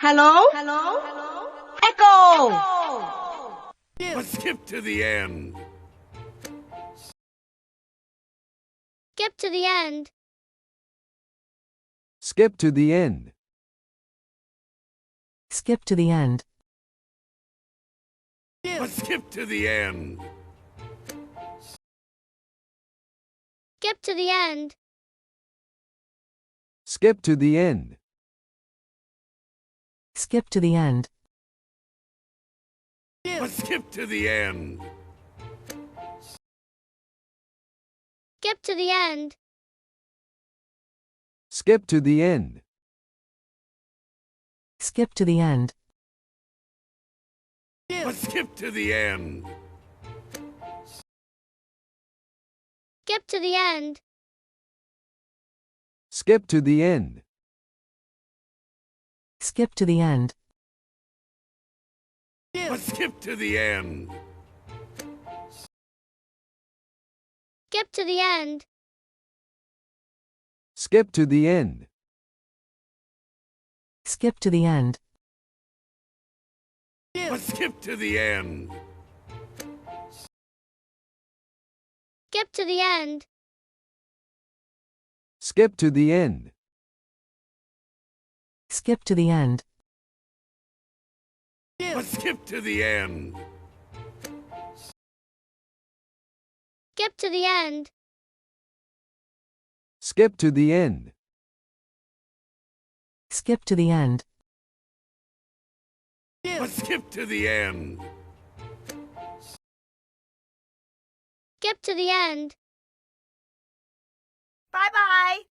Hello? Echo! Let's skip to the end. Skip to the end. Skip to the end. Skip to the end. Let's skip to the end. Skip to the end. Skip to the end. Skip to the end. Let's skip to the end. Skip to the end. Skip to the end. Skip to the end. Let's skip to the end. Skip to the end. Skip to the end. Skip to the end. Let's skip to the end. Skip to the end. Skip to the end. Skip to the end. Let's skip to the end. Skip to the end. Skip to the end. Skip to the end. Let's skip to the end. Skip to the end. Skip to the end. Skip to the end. Let's skip to the end. Skip to the end. Bye-bye!